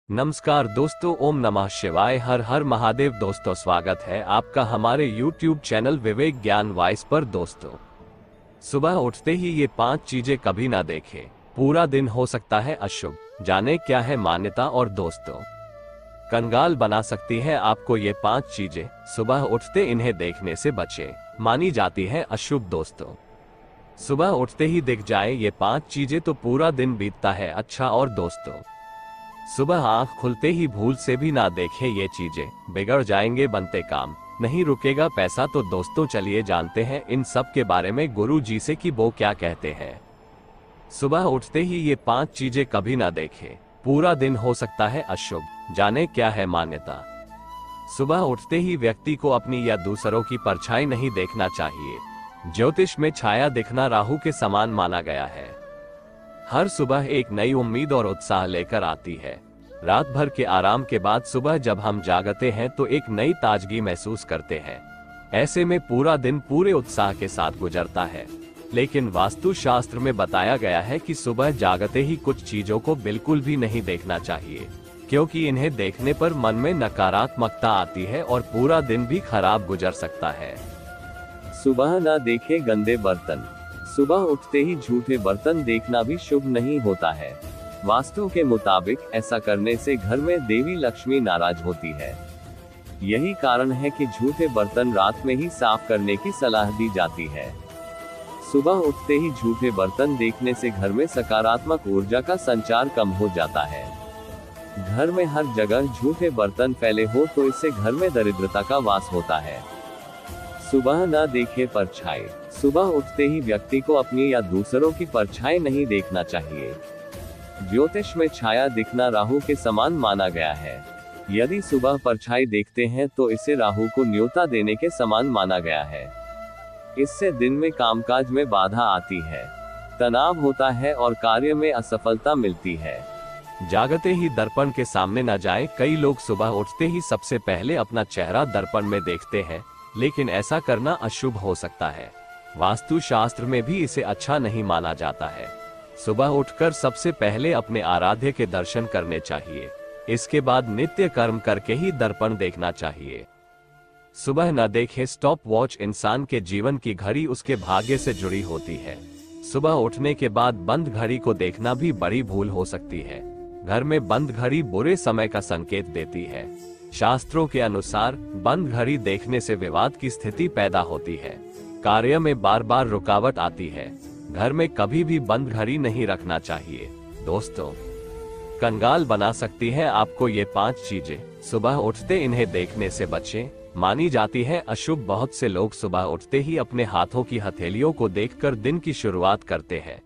नमस्कार दोस्तों, ओम नमः शिवाय, हर हर महादेव। दोस्तों स्वागत है आपका हमारे YouTube चैनल विवेक ज्ञान वॉइस पर। दोस्तों सुबह उठते ही ये 5 चीजें कभी ना देखें, पूरा दिन हो सकता है अशुभ। जाने क्या है मान्यता और दोस्तों कंगाल बना सकती है आपको ये 5 चीजें। सुबह उठते इन्हें देखने से बचें, मानी जाती है अशुभ। दोस्तों सुबह उठते ही दिख जाए ये 5 चीजें तो पूरा दिन बीतता है अच्छा। और दोस्तों सुबह आंख खुलते ही भूल से भी ना देखें ये चीजें, बिगड़ जाएंगे बनते काम, नहीं रुकेगा पैसा। तो दोस्तों चलिए जानते हैं इन सब के बारे में गुरु जी से कि वो क्या कहते हैं। सुबह उठते ही ये 5 चीजें कभी ना देखें, पूरा दिन हो सकता है अशुभ। जाने क्या है मान्यता। सुबह उठते ही व्यक्ति को अपनी या दूसरों की परछाई नहीं देखना चाहिए। ज्योतिष में छाया दिखना राहु के समान माना गया है। हर सुबह एक नई उम्मीद और उत्साह लेकर आती है। रात भर के आराम के बाद सुबह जब हम जागते हैं तो एक नई ताजगी महसूस करते हैं। ऐसे में पूरा दिन पूरे उत्साह के साथ गुजरता है। लेकिन वास्तु शास्त्र में बताया गया है कि सुबह जागते ही कुछ चीजों को बिल्कुल भी नहीं देखना चाहिए, क्योंकि इन्हें देखने पर मन में नकारात्मकता आती है और पूरा दिन भी खराब गुजर सकता है। सुबह ना देखे गंदे बर्तन। सुबह उठते ही झूठे बर्तन देखना भी शुभ नहीं होता है। वास्तु के मुताबिक ऐसा करने से घर में देवी लक्ष्मी नाराज होती है। यही कारण है कि झूठे बर्तन रात में ही साफ करने की सलाह दी जाती है। सुबह उठते ही झूठे बर्तन देखने से घर में सकारात्मक ऊर्जा का संचार कम हो जाता है। घर में हर जगह झूठे बर्तन फैले हो तो इससे घर में दरिद्रता का वास होता है। सुबह ना देखे परछाई। सुबह उठते ही व्यक्ति को अपनी या दूसरों की परछाई नहीं देखना चाहिए। ज्योतिष में छाया दिखना राहु के समान माना गया है। यदि सुबह परछाई देखते हैं तो इसे राहु को न्योता देने के समान माना गया है। इससे दिन में कामकाज में बाधा आती है, तनाव होता है और कार्य में असफलता मिलती है। जागते ही दर्पण के सामने न जाए। कई लोग सुबह उठते ही सबसे पहले अपना चेहरा दर्पण में देखते हैं, लेकिन ऐसा करना अशुभ हो सकता है। वास्तु शास्त्र में भी इसे अच्छा नहीं माना जाता है। सुबह उठकर सबसे पहले अपने आराध्य के दर्शन करने चाहिए। इसके बाद नित्य कर्म करके ही दर्पण देखना चाहिए। सुबह न देखे स्टॉप वॉच। इंसान के जीवन की घड़ी उसके भाग्य से जुड़ी होती है। सुबह उठने के बाद बंद घड़ी को देखना भी बड़ी भूल हो सकती है। घर में बंद घड़ी बुरे समय का संकेत देती है। शास्त्रों के अनुसार बंद घड़ी देखने से विवाद की स्थिति पैदा होती है, कार्य में बार बार रुकावट आती है। घर में कभी भी बंद घड़ी नहीं रखना चाहिए। दोस्तों कंगाल बना सकती है आपको ये 5 चीजें। सुबह उठते इन्हें देखने से बचें, मानी जाती है अशुभ। बहुत से लोग सुबह उठते ही अपने हाथों की हथेलियों को देखकर दिन की शुरुआत करते हैं।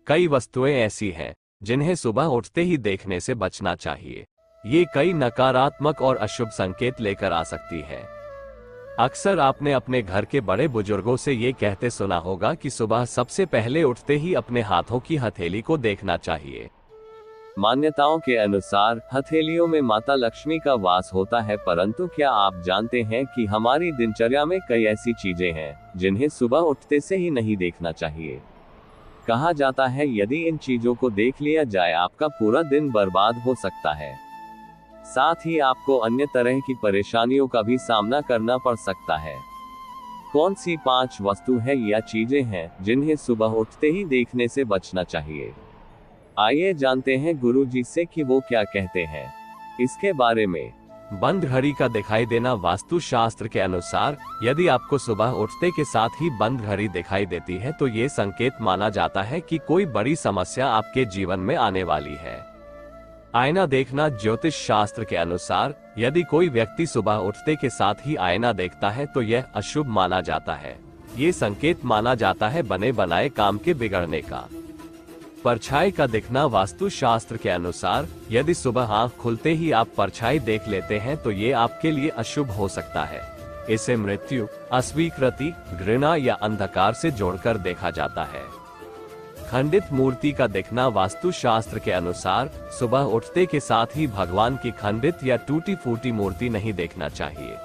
कई वस्तुएं ऐसी हैं जिन्हें सुबह उठते ही देखने से बचना चाहिए। ये कई नकारात्मक और अशुभ संकेत लेकर आ सकती है। अक्सर आपने अपने घर के बड़े बुजुर्गों से ये कहते सुना होगा कि सुबह सबसे पहले उठते ही अपने हाथों की हथेली को देखना चाहिए। मान्यताओं के अनुसार हथेलियों में माता लक्ष्मी का वास होता है, परंतु क्या आप जानते हैं कि हमारी दिनचर्या में कई ऐसी चीजें हैं जिन्हें सुबह उठते से ही नहीं देखना चाहिए। कहा जाता है यदि इन चीजों को देख लिया जाए आपका पूरा दिन बर्बाद हो सकता है। साथ ही आपको अन्य तरह की परेशानियों का भी सामना करना पड़ सकता है। कौन सी 5 वस्तु है या चीजें हैं जिन्हें सुबह उठते ही देखने से बचना चाहिए? आइए जानते हैं गुरु जी से कि वो क्या कहते हैं इसके बारे में। बंद घड़ी का दिखाई देना। वास्तु शास्त्र के अनुसार यदि आपको सुबह उठते के साथ ही बंद घड़ी दिखाई देती है तो ये संकेत माना जाता है कि कोई बड़ी समस्या आपके जीवन में आने वाली है। आईना देखना। ज्योतिष शास्त्र के अनुसार यदि कोई व्यक्ति सुबह उठते के साथ ही आईना देखता है तो यह अशुभ माना जाता है। ये संकेत माना जाता है बने बनाए काम के बिगड़ने का। परछाई का दिखना। वास्तु शास्त्र के अनुसार यदि सुबह आंख खुलते ही आप परछाई देख लेते हैं तो ये आपके लिए अशुभ हो सकता है। इसे मृत्यु, अस्वीकृति, घृणा या अंधकार से जोड़कर देखा जाता है। खंडित मूर्ति का दिखना। वास्तु शास्त्र के अनुसार सुबह उठते के साथ ही भगवान की खंडित या टूटी फूटी मूर्ति नहीं देखना चाहिए।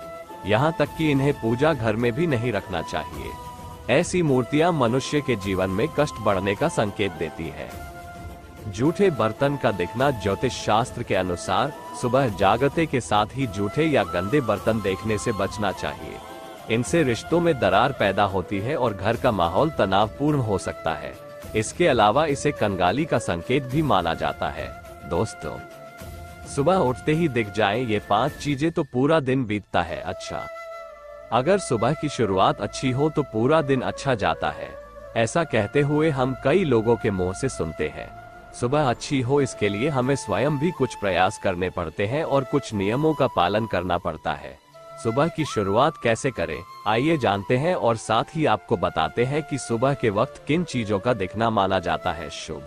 यहाँ तक कि इन्हें पूजा घर में भी नहीं रखना चाहिए। ऐसी मूर्तियां मनुष्य के जीवन में कष्ट बढ़ने का संकेत देती है। जूठे बर्तन का दिखना ज्योतिष शास्त्र के अनुसार सुबह जागते के साथ ही जूठे या गंदे बर्तन देखने से बचना चाहिए। इनसे रिश्तों में दरार पैदा होती है और घर का माहौल तनावपूर्ण हो सकता है। इसके अलावा इसे कंगाली का संकेत भी माना जाता है। दोस्तों, सुबह उठते ही दिख जाए ये 5 चीजें तो पूरा दिन बीतता है अच्छा। अगर सुबह की शुरुआत अच्छी हो तो पूरा दिन अच्छा जाता है। ऐसा कहते हुए हम कई लोगों के मुंह से सुनते हैं। सुबह अच्छी हो इसके लिए हमें स्वयं भी कुछ प्रयास करने पड़ते हैं और कुछ नियमों का पालन करना पड़ता है। सुबह की शुरुआत कैसे करें, आइए जानते हैं और साथ ही आपको बताते हैं कि सुबह के वक्त किन चीजों का दिखना माना जाता है शुभ।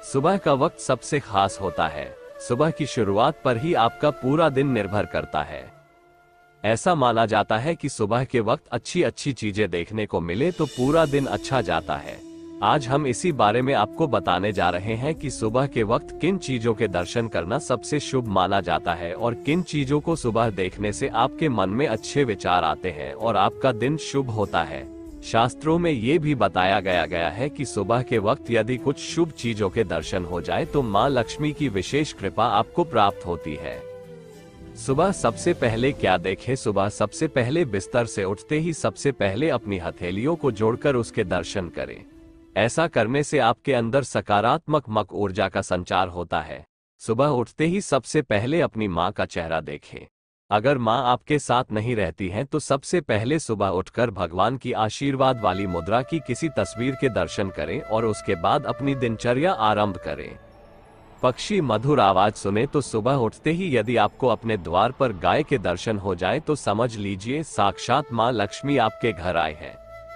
सुबह का वक्त सबसे खास होता है। सुबह की शुरुआत पर ही आपका पूरा दिन निर्भर करता है। ऐसा माना जाता है कि सुबह के वक्त अच्छी अच्छी चीजें देखने को मिले तो पूरा दिन अच्छा जाता है। आज हम इसी बारे में आपको बताने जा रहे हैं कि सुबह के वक्त किन चीजों के दर्शन करना सबसे शुभ माना जाता है और किन चीजों को सुबह देखने से आपके मन में अच्छे विचार आते हैं और आपका दिन शुभ होता है। शास्त्रों में ये भी बताया गया है कि सुबह के वक्त यदि कुछ शुभ चीजों के दर्शन हो जाए तो माँ लक्ष्मी की विशेष कृपा आपको प्राप्त होती है। सुबह सबसे पहले क्या देखें? सुबह सबसे पहले बिस्तर से उठते ही सबसे पहले अपनी हथेलियों को जोड़कर उसके दर्शन करें। ऐसा करने से आपके अंदर सकारात्मक ऊर्जा का संचार होता है। सुबह उठते ही सबसे पहले अपनी माँ का चेहरा देखें। अगर माँ आपके साथ नहीं रहती हैं तो सबसे पहले सुबह उठकर भगवान की आशीर्वाद वाली मुद्रा की किसी तस्वीर के दर्शन करें और उसके बाद अपनी दिनचर्या आरंभ करें। पक्षी मधुर आवाज सुने तो सुबह उठते ही यदि आपको अपने द्वार पर गाय के दर्शन हो जाए तो समझ लीजिए साक्षात माँ लक्ष्मी आपके घर आए हैं।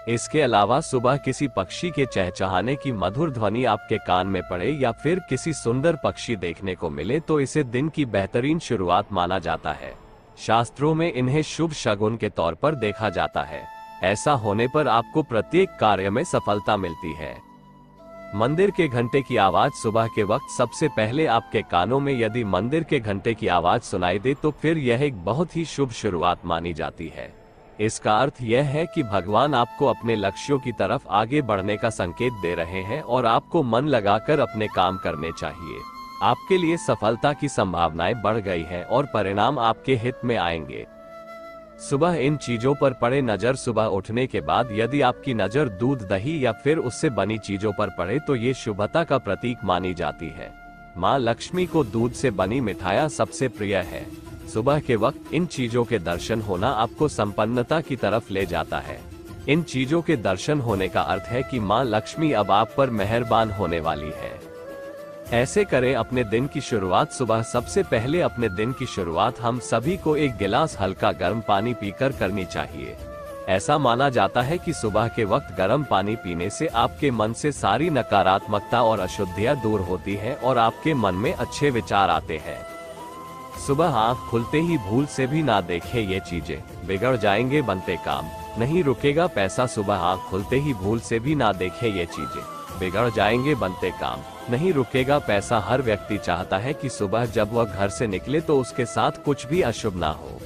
इसके अलावा सुबह किसी पक्षी के चहचहाने की मधुर ध्वनि आपके कान में पड़े या फिर किसी सुंदर पक्षी देखने को मिले तो इसे दिन की बेहतरीन शुरुआत माना जाता है। शास्त्रों में इन्हें शुभ शगुन के तौर पर देखा जाता है। ऐसा होने पर आपको प्रत्येक कार्य में सफलता मिलती है। मंदिर के घंटे की आवाज सुबह के वक्त सबसे पहले आपके कानों में यदि मंदिर के घंटे की आवाज सुनाई दे तो फिर यह एक बहुत ही शुभ शुरुआत मानी जाती है। इसका अर्थ यह है कि भगवान आपको अपने लक्ष्यों की तरफ आगे बढ़ने का संकेत दे रहे हैं और आपको मन लगाकर अपने काम करने चाहिए। आपके लिए सफलता की संभावनाएं बढ़ गई हैं और परिणाम आपके हित में आएंगे। सुबह इन चीजों पर पड़े नजर। सुबह उठने के बाद यदि आपकी नजर दूध, दही या फिर उससे बनी चीजों पर पड़े तो ये शुभता का प्रतीक मानी जाती है। माँ लक्ष्मी को दूध से बनी मिठाइयाँ सबसे प्रिय है। सुबह के वक्त इन चीजों के दर्शन होना आपको संपन्नता की तरफ ले जाता है। इन चीजों के दर्शन होने का अर्थ है कि माँ लक्ष्मी अब आप पर मेहरबान होने वाली है। ऐसे करें अपने दिन की शुरुआत। सुबह सबसे पहले अपने दिन की शुरुआत हम सभी को एक गिलास हल्का गर्म पानी पीकर करनी चाहिए। ऐसा माना जाता है कि सुबह के वक्त गर्म पानी पीने से आपके मन से सारी नकारात्मकता और अशुद्धियां दूर होती है और आपके मन में अच्छे विचार आते हैं। सुबह आंख खुलते ही भूल से भी ना देखें ये चीजें, बिगड़ जाएंगे बनते काम, नहीं रुकेगा पैसा। सुबह आंख खुलते ही भूल से भी ना देखें ये चीजें, बिगड़ जाएंगे बनते काम, नहीं रुकेगा पैसा। हर व्यक्ति चाहता है कि सुबह जब वह घर से निकले तो उसके साथ कुछ भी अशुभ ना हो,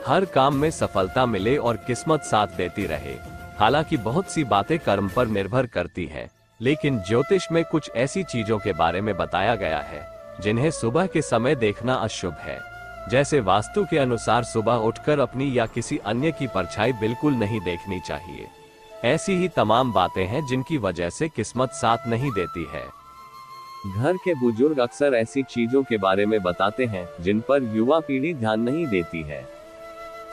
हर काम में सफलता मिले और किस्मत साथ देती रहे। हालांकि बहुत सी बातें कर्म पर निर्भर करती हैं, लेकिन ज्योतिष में कुछ ऐसी चीजों के बारे में बताया गया है जिन्हें सुबह के समय देखना अशुभ है। जैसे वास्तु के अनुसार सुबह उठकर अपनी या किसी अन्य की परछाई बिल्कुल नहीं देखनी चाहिए। ऐसी ही तमाम बातें हैं जिनकी वजह से किस्मत साथ नहीं देती है। घर के बुजुर्ग अक्सर ऐसी चीजों के बारे में बताते हैं जिन पर युवा पीढ़ी ध्यान नहीं देती है।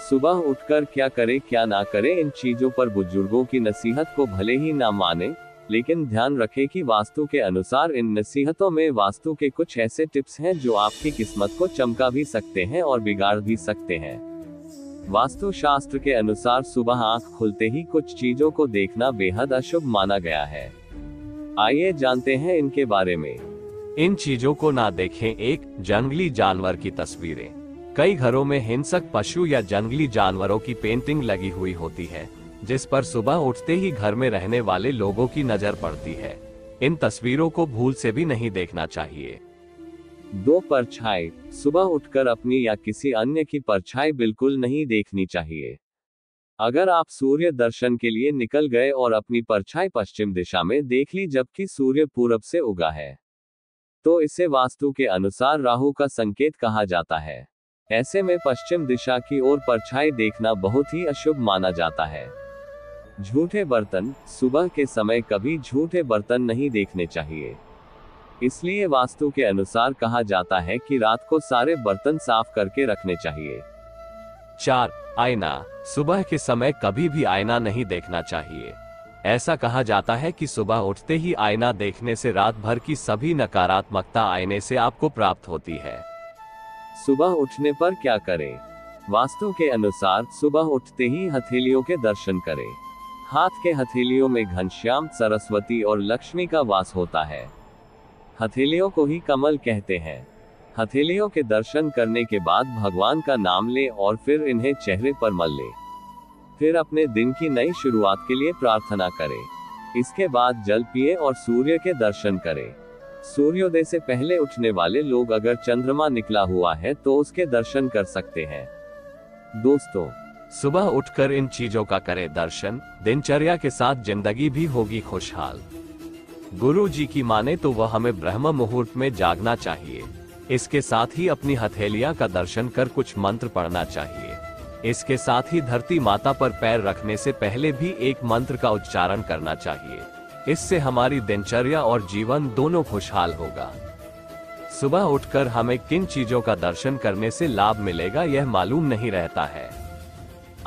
सुबह उठकर क्या करें क्या ना करें, इन चीजों पर बुजुर्गों की नसीहत को भले ही ना माने, लेकिन ध्यान रखें कि वास्तु के अनुसार इन नसीहतों में वास्तु के कुछ ऐसे टिप्स हैं जो आपकी किस्मत को चमका भी सकते हैं और बिगाड़ भी सकते हैं। वास्तु शास्त्र के अनुसार सुबह आंख खुलते ही कुछ चीजों को देखना बेहद अशुभ माना गया है। आइए जानते हैं इनके बारे में। इन चीजों को ना देखें। 1. जंगली जानवर की तस्वीरें। कई घरों में हिंसक पशु या जंगली जानवरों की पेंटिंग लगी हुई होती है, जिस पर सुबह उठते ही घर में रहने वाले लोगों की नजर पड़ती है। इन तस्वीरों को भूल से भी नहीं देखना चाहिए। 2. परछाई। सुबह उठकर अपनी या किसी अन्य की परछाई बिल्कुल नहीं देखनी चाहिए। अगर आप सूर्य दर्शन के लिए निकल गए और अपनी परछाई पश्चिम दिशा में देख ली जबकि सूर्य पूरब से उगा है, तो इसे वास्तु के अनुसार राहु का संकेत कहा जाता है। ऐसे में पश्चिम दिशा की ओर परछाई देखना बहुत ही अशुभ माना जाता है। झूठे बर्तन। सुबह के समय कभी झूठे बर्तन नहीं देखने चाहिए। इसलिए वास्तु के अनुसार कहा जाता है कि रात को सारे बर्तन साफ करके रखने चाहिए। 4. आईना। सुबह के समय कभी भी आईना नहीं देखना चाहिए। ऐसा कहा जाता है कि सुबह उठते ही आईना देखने से रात भर की सभी नकारात्मकता आईने से आपको प्राप्त होती है। सुबह उठने पर क्या करें? वास्तु के अनुसार सुबह उठते ही हथेलियों के दर्शन करें। हाथ के हथेलियों में घनश्याम, सरस्वती और लक्ष्मी का वास होता है। हथेलियों को ही कमल कहते हैं। हथेलियों के दर्शन करने के बाद भगवान का नाम लें और फिर इन्हें चेहरे पर मल लें। फिर अपने दिन की नई शुरुआत के लिए प्रार्थना करें। इसके बाद जल पिए और सूर्य के दर्शन करें। सूर्योदय से पहले उठने वाले लोग अगर चंद्रमा निकला हुआ है तो उसके दर्शन कर सकते हैं। दोस्तों, सुबह उठकर इन चीजों का करें दर्शन, दिनचर्या के साथ जिंदगी भी होगी खुशहाल। गुरु जी की माने तो वह हमें ब्रह्म मुहूर्त में जागना चाहिए। इसके साथ ही अपनी हथेलियां का दर्शन कर कुछ मंत्र पढ़ना चाहिए। इसके साथ ही धरती माता पर पैर रखने से पहले भी एक मंत्र का उच्चारण करना चाहिए। इससे हमारी दिनचर्या और जीवन दोनों खुशहाल होगा। सुबह उठकर हमें किन चीजों का दर्शन करने से लाभ मिलेगा यह मालूम नहीं रहता है।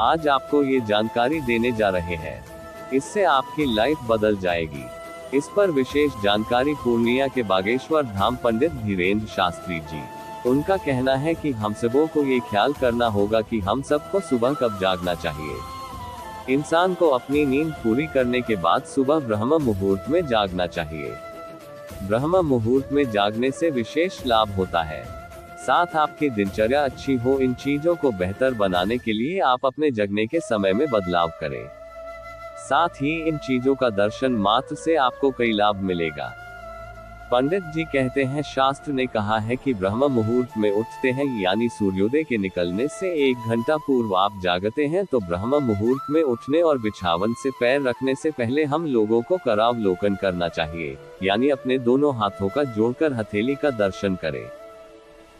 आज आपको ये जानकारी देने जा रहे हैं। इससे आपकी लाइफ बदल जाएगी। इस पर विशेष जानकारी पूर्णिया के बागेश्वर धाम पंडित धीरेन्द्र शास्त्री जी। उनका कहना है कि हम सबों को ये ख्याल करना होगा कि हम सबको सुबह कब जागना चाहिए। इंसान को अपनी नींद पूरी करने के बाद सुबह ब्रह्म मुहूर्त में जागना चाहिए। ब्रह्म मुहूर्त में जागने से विशेष लाभ होता है। साथ आपकी दिनचर्या अच्छी हो। इन चीजों को बेहतर बनाने के लिए आप अपने जगने के समय में बदलाव करें। साथ ही इन चीजों का दर्शन मात्र से आपको कई लाभ मिलेगा। पंडित जी कहते हैं, शास्त्र ने कहा है कि ब्रह्म मुहूर्त में उठते हैं, यानी सूर्योदय के निकलने से 1 घंटा पूर्व आप जागते हैं, तो ब्रह्म मुहूर्त में उठने और बिछावन से पैर रखने से पहले हम लोगों को करावलोकन करना चाहिए, यानी अपने दोनों हाथों का जोड़कर हथेली का दर्शन करें।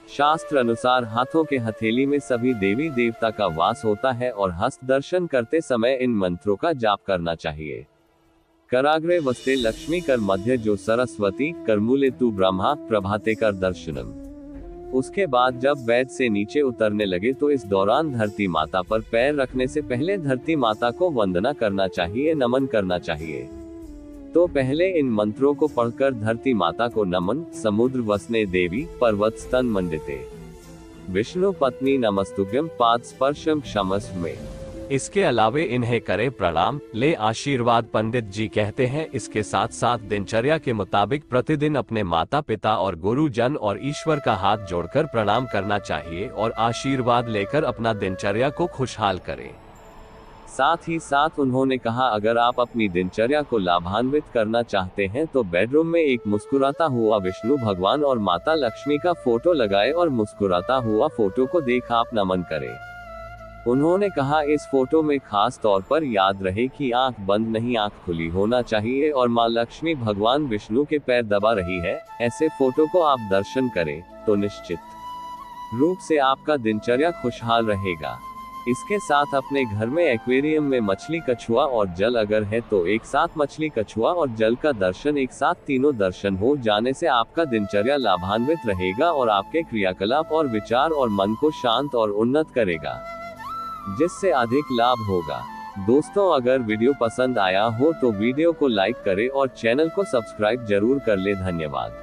शास्त्र अनुसार हाथों के हथेली में सभी देवी देवता का वास होता है और हस्त दर्शन करते समय इन मंत्रों का जाप करना चाहिए। कराग्रे वस्ते लक्ष्मी कर मध्य जो सरस्वती करमूले तू ब्रह्मा प्रभाते कर दर्शनम। उसके बाद जब बेड से नीचे उतरने लगे तो इस दौरान धरती माता पर पैर रखने से पहले धरती माता को वंदना करना चाहिए, नमन करना चाहिए। तो पहले इन मंत्रों को पढ़कर धरती माता को नमन। समुद्र वसने देवी पर्वत स्तन मंडिते विष्णु पत्नी नमस्तुभ्यम पाद स्पर्शम क्षमस्व में। इसके अलावे इन्हें करे प्रणाम, ले आशीर्वाद। पंडित जी कहते हैं इसके साथ साथ दिनचर्या के मुताबिक प्रतिदिन अपने माता पिता और गुरुजन और ईश्वर का हाथ जोड़कर प्रणाम करना चाहिए और आशीर्वाद लेकर अपना दिनचर्या को खुशहाल करें। साथ ही साथ उन्होंने कहा, अगर आप अपनी दिनचर्या को लाभान्वित करना चाहते हैं तो बेडरूम में एक मुस्कुराता हुआ विष्णु भगवान और माता लक्ष्मी का फोटो लगाएं और मुस्कुराता हुआ फोटो को देख आप नमन करें। उन्होंने कहा, इस फोटो में खास तौर पर याद रहे कि आंख बंद नहीं, आंख खुली होना चाहिए और माँ लक्ष्मी भगवान विष्णु के पैर दबा रही है। ऐसे फोटो को आप दर्शन करें तो निश्चित रूप से आपका दिनचर्या खुशहाल रहेगा। इसके साथ अपने घर में एक्वेरियम में मछली, कछुआ और जल अगर है तो एक साथ मछली, कछुआ और जल का दर्शन एक साथ तीनों दर्शन हो जाने से आपका दिनचर्या लाभान्वित रहेगा और आपके क्रियाकलाप और विचार और मन को शांत और उन्नत करेगा, जिससे अधिक लाभ होगा। दोस्तों, अगर वीडियो पसंद आया हो तो वीडियो को लाइक करें और चैनल को सब्सक्राइब जरूर कर ले। धन्यवाद।